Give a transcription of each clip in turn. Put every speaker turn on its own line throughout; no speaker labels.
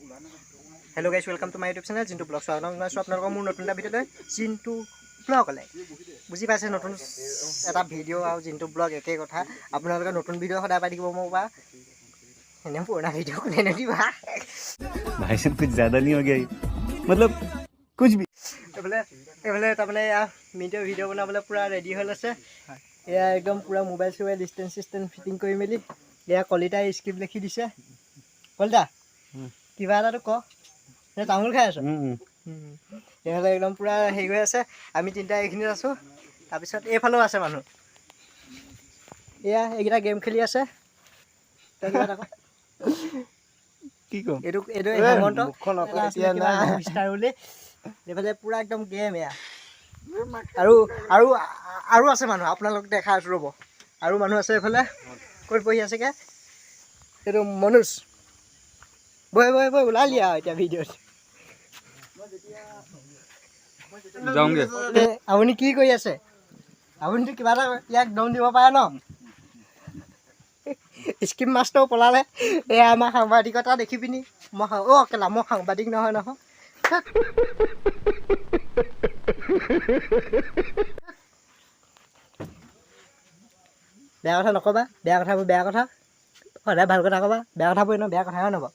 Hello guys, welcome to my YouTube channel Jintu Vlog. So আপোনালোকৰ মোৰ নতুন এটা ভিডিঅ'লৈ Jintu Vlog লে বুজি পাইছে নতুন এটা ভিডিঅ' আৰু Jintu Vlog একেই কথা আপোনালোকে নতুন ভিডিঅ' সদায় পাই থাকিব মোৰ বা এনে পুৰণা ভিডিঅ' কোনে নিদিবা
भाई साहब कुछ ज्यादा नहीं हो गया मतलब कुछ भी
এফালে তাৰমানে মিনিটৰ ভিডিঅ' বনাবলৈ পুৰা ৰেডি হৈ আছে এয়া একদম পুৰা মোবাইল চোবাইল ষ্টেণ্ড ফিটিং কৰি মেলি এয়া কলিতাই স্ক্ৰিপ্ট লিখি দিছে কলিতা কিবা এটাতো ক তামোল খাই আছো এইফালে একদম পুৰা হেৰি হৈ আছে আমি তিনিটা এইখিনিত আছোঁ তাৰপিছত এইফালেও আছে মানুহ এয়া এইকেইটা গেম খেলি আছে
কি কম
এইটো হেমন্ত ষ্টাৰ বুলি এইফালে পুৰা একদম গেম এয়া আৰু আৰু আৰু আছে মানুহ আপোনালোক দেখা আছোঁ ৰ'ব আৰু মানুহ আছে এইফালে ক'ত বহি আছেগৈ এইটো মনোজ বৈ ওলালি আৰু এতিয়া ভিডিঅ'ত
যাওঁগে
আপুনি কি কৰি আছে আপুনিতো কিবা এটা ইয়াক দম দিব পাৰে ন স্ক্ৰীন মাষ্টৰ পলালে এয়া আমাৰ সাংবাদিকতা দেখি পিনি মই কেলা মই সাংবাদিক নহয় বেয়া কথা নক'বা বেয়া কথাবোৰ বেয়া কথা সদায় ভাল কথা ক'বা বেয়া কথাবোৰ এনেও বেয়া কথাহে ন'ব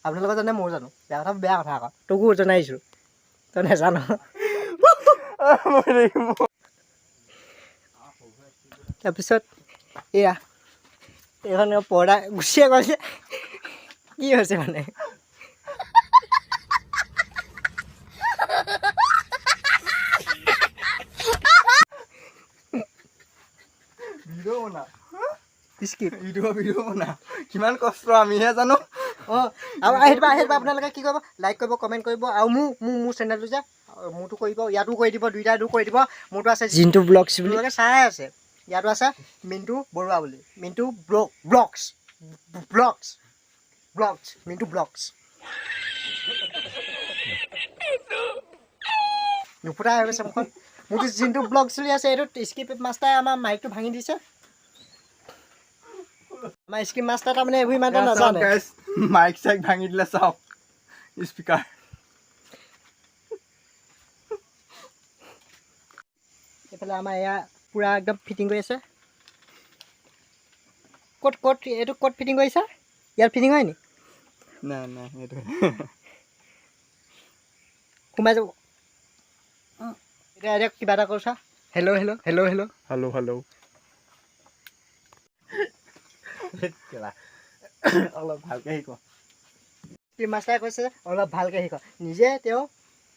আপোনালোকৰ জানে ময়ো জানো বেয়া কথাবোৰ বেয়া কথা আকৌ তোকো জনাইছোঁ তই নেজানো তাৰপিছত এয়া এইখন পৰ্দা গুচিয়ে গৈছে কি হৈছে মানে
ভিডিঅ' বনা কিমান কষ্ট আমিহে জানো
আৰু আহিবা আপোনালোকে কি কৰিব লাইক কৰিব কমেণ্ট কৰিব আৰু মোৰ চেনেলটো যে মোৰতো কৰিব ইয়াতো কৰি দিব দুইটাতো কৰি দিব মোৰতো আছে Jintu Vlogs বুলি চাই আছে ইয়াতো আছে মিণ্টু বৰুৱা বুলি মিণ্টু ব্লগছ মিণ্টু ব্লগছ নুফুটা হৈ গৈছে মুখত মোৰতো Jintu Vlogs চলি আছে এইটো স্ক্ৰিপ্ট মাষ্টাৰে আমাৰ মাইকটো ভাঙি দিছে আমাৰ স্ক্ৰিপ্ট মাষ্টাৰ তাৰমানে এইবোৰ ইমান নাজানে
মাইক চাইক ভাঙি দিলে চাওক স্পীকাৰ
এইফালে আমাৰ এয়া পুৰা একদম ফিটিং কৰি আছে ক'ত এইটো ক'ত ফিটিং কৰিছা ইয়াত ফিটিং হয় নি
নাই সেইটো
সোমাই যাব এতিয়া কিবা এটা কৰিছা হেল্ল'
অলপ ভালকে শিক
মাষ্টাৰে কৈছে অলপ ভালকে শিক নিজে তেওঁ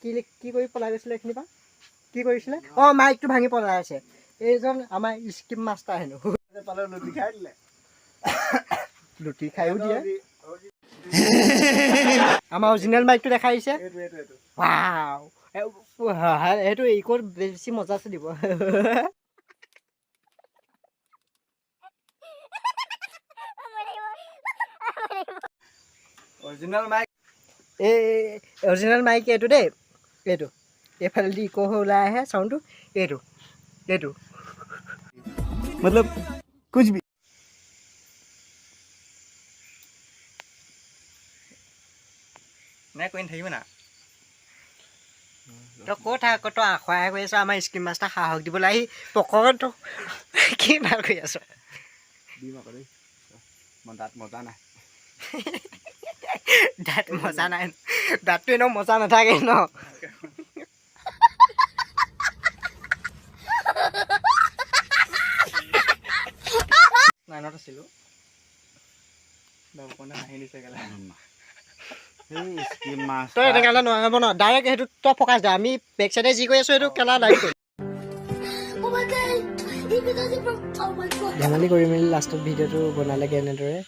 কি কৰি পলাই গৈছিলে এইখিনিৰ পৰা কি কৰিছিলে মাইকটো ভাঙি পলাই আছে এইজন আমাৰ স্ক্ৰিপ্ট মাষ্টাৰ হেনো লুটি খায়ো দিয়ে আমাৰ অৰিজিনেল মাইকটো দেখাই আহিছে সেইটো ইকোত বেছি মজা আছে দিব অৰিজিনেল মাইক এইটো দেই এইটো এইফালেদি ইকো হৈ ওলাই আহে চাউণ্ডটো এইটো
मतलब कुछ भी নাই কৈ থাকিব না
তই ক'ত আখুৱাই কৰি আছ আমাৰ স্ক্ৰীন মাষ্টাৰ সাহস দিবলৈ আহি পকৰটো কি ভাল কৰি আছ
দাঁত মজা নাই
দাঁতটো এনেও মজা নাথাকে ন নাইনত আছিলোঁ তই এটা কেলা নহ'ব ন ডাইৰেক্ট সেইটো তই ফকাচ দে আমি বেক চাইডে যি কৰি আছোঁ সেইটো কেলা লাইক কৰিম ধেমালি কৰি মেলি লাষ্টত ভিডিঅ'টো বনালেগৈ এনেদৰে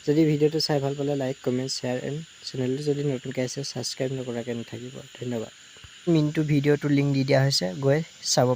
যদি ভিডিঅ'টো চাই ভাল পালে লাইক কমেণ্ট শ্বেয়াৰ এণ্ড চেনেলটো যদি নতুনকৈ আছে ছাবস্ক্ৰাইব নকৰাকৈ নাথাকিব ধন্যবাদ মিণ্টু ভিডিঅ'টো লিংক দি দিয়া হৈছে গৈ চাব